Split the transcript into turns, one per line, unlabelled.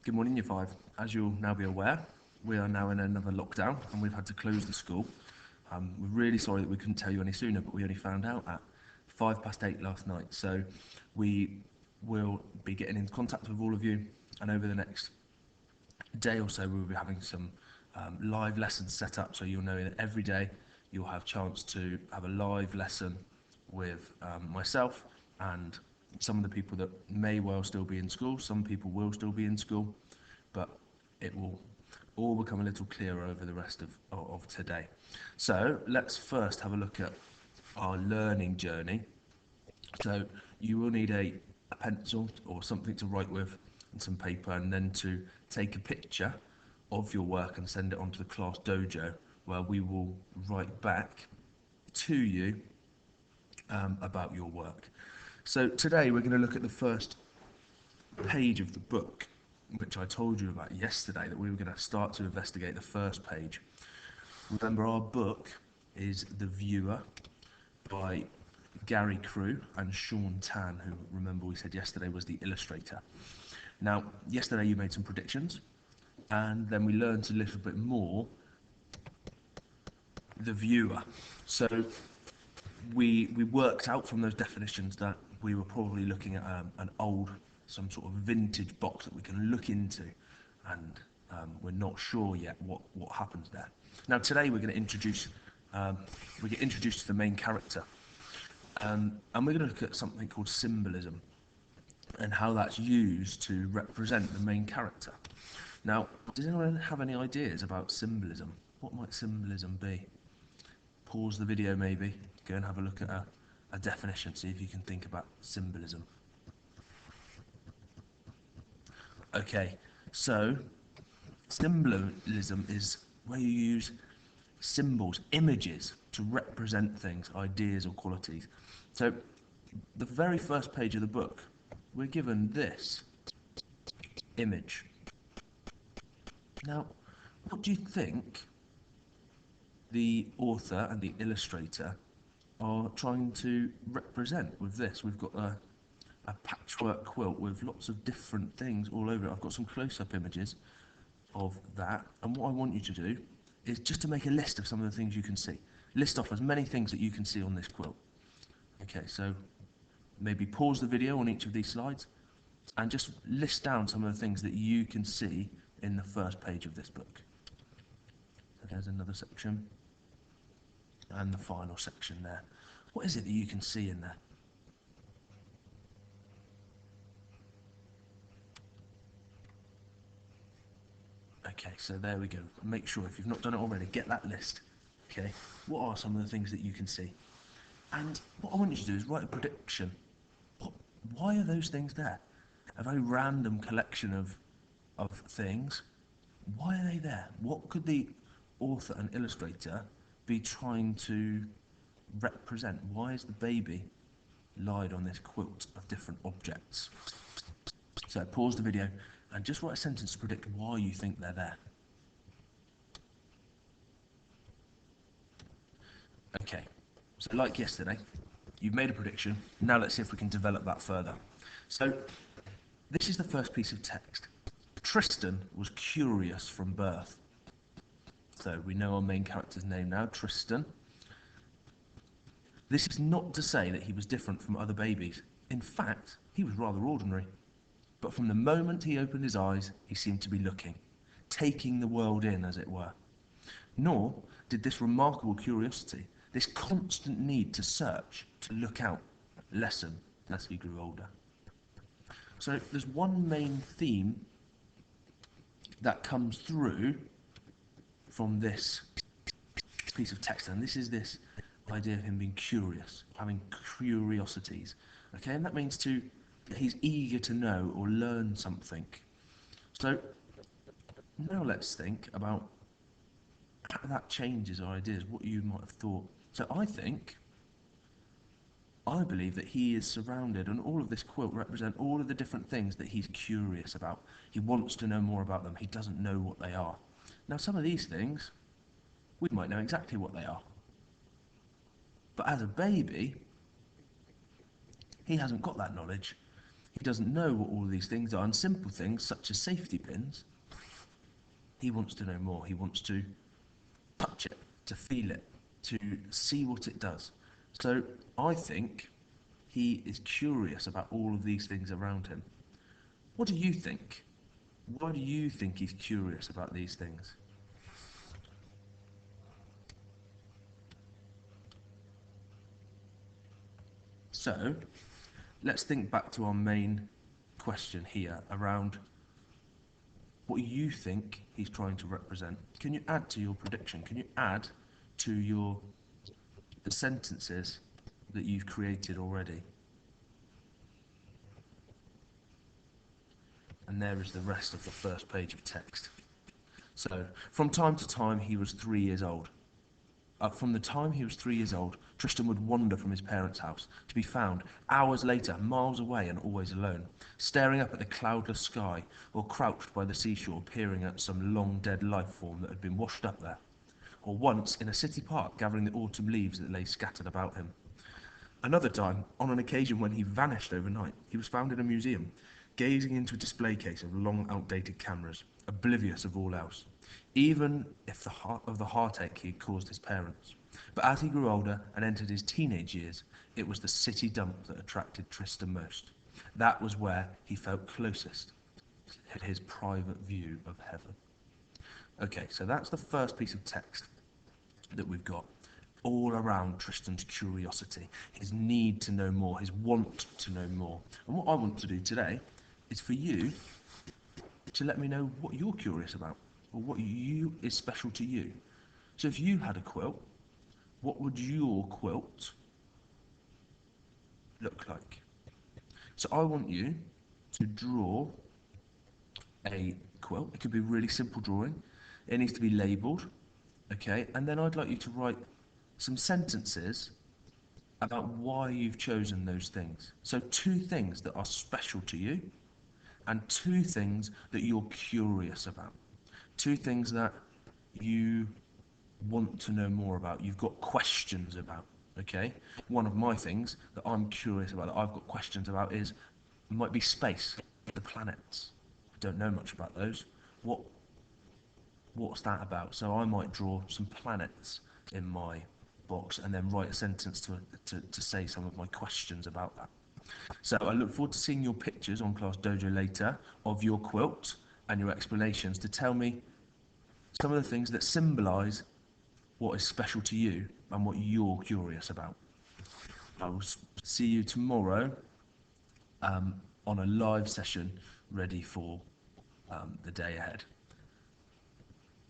Good morning, Year 5. As you'll now be aware, we are now in another lockdown and we've had to close the school. We're really sorry that we couldn't tell you any sooner, but we only found out at 8:05 last night. So we will be getting in contact with all of you, and over the next day or so we'll be having some live lessons set up, so you'll know that every day you'll have a chance to have a live lesson with myself and some of the people that may well still be in school. Some people will still be in school, but it will all become a little clearer over the rest of today. So let's first have a look at our learning journey. So you will need a pencil or something to write with and some paper, and then to take a picture of your work and send it on to the class dojo, where we will write back to you about your work. So today we're going to look at the first page of the book, which I told you about yesterday, that we were going to start to investigate the first page. Remember, our book is The Viewer by Gary Crew and Sean Tan, who, remember, we said yesterday was the illustrator. Now, yesterday you made some predictions, and then we learned a little bit more. The Viewer. So we worked out from those definitions that we were probably looking at an old, some sort of vintage box that we can look into, and we're not sure yet what happens there. Now today we're going to introduce, we get introduced to the main character, and we're going to look at something called symbolism and how that's used to represent the main character. Now, does anyone have any ideas about symbolism? What might symbolism be? Pause the video maybe, go and have a look at a definition, see if you can think about symbolism. Okay, so symbolism is where you use symbols, images, to represent things, ideas or qualities. So the very first page of the book, we're given this image. Now, what do you think the author and the illustrator are trying to represent with this? We've got a patchwork quilt with lots of different things all over it. I've got some close-up images of that, and what I want you to do is just to make a list of some of the things you can see. List off as many things that you can see on this quilt. Okay, so maybe pause the video on each of these slides and just list down some of the things that you can see in the first page of this book. So there's another section, and the final section there. What is it that you can see in there? Okay, so there we go. Make sure, if you've not done it already, get that list. Okay, what are some of the things that you can see? And what I want you to do is write a prediction. Why are those things there? A very random collection of things. Why are they there? What could the author and illustrator be trying to represent? Why is the baby lied on this quilt of different objects? So pause the video and just write a sentence to predict why you think they're there. Okay, so like yesterday, you've made a prediction. Now let's see if we can develop that further. So this is the first piece of text. Tristan was curious from birth. So we know our main character's name now, Tristan. This is not to say that he was different from other babies. In fact, he was rather ordinary. But from the moment he opened his eyes, he seemed to be looking, taking the world in, as it were. Nor did this remarkable curiosity, this constant need to search, to look out, lessen as he grew older. So there's one main theme that comes through from this piece of text, and this is this idea of him being curious, having curiosities. Okay, and that means he's eager to know or learn something. So now let's think about how that changes our ideas, what you might have thought. So I believe that he is surrounded, and all of this quilt represent all of the different things that he's curious about. He wants to know more about them. He doesn't know what they are. Now, some of these things, we might know exactly what they are. But as a baby, he hasn't got that knowledge. He doesn't know what all these things are, and simple things such as safety pins, he wants to know more. He wants to touch it, to feel it, to see what it does. So I think he is curious about all of these things around him. What do you think? Why do you think he's curious about these things? So let's think back to our main question here around what you think he's trying to represent. Can you add to your prediction? Can you add to the sentences that you've created already? And there is the rest of the first page of text. So, from time to time, he was 3 years old. From the time he was 3 years old, Tristan would wander from his parents' house, to be found hours later, miles away and always alone, staring up at the cloudless sky, or crouched by the seashore, peering at some long-dead life form that had been washed up there, or once in a city park, gathering the autumn leaves that lay scattered about him. Another time, on an occasion when he vanished overnight, he was found in a museum, gazing into a display case of long outdated cameras, oblivious of all else, even if the heartache he had caused his parents. But as he grew older and entered his teenage years, it was the city dump that attracted Tristan most. That was where he felt closest to his private view of heaven. Okay, so that's the first piece of text that we've got, all around Tristan's curiosity, his need to know more, his want to know more. And what I want to do today is for you to let me know what you're curious about, or what is special to you. So if you had a quilt, what would your quilt look like? So I want you to draw a quilt. It could be a really simple drawing. It needs to be labelled, okay? And then I'd like you to write some sentences about why you've chosen those things. So 2 things that are special to you, and 2 things that you're curious about. 2 things that you want to know more about, you've got questions about, okay? One of my things that I'm curious about, that I've got questions about, might be space, the planets. I don't know much about those. What's that about? So I might draw some planets in my box and then write a sentence to say some of my questions about that. So I look forward to seeing your pictures on Class Dojo later of your quilt and your explanations to tell me some of the things that symbolise what is special to you and what you're curious about. I will see you tomorrow on a live session ready for the day ahead.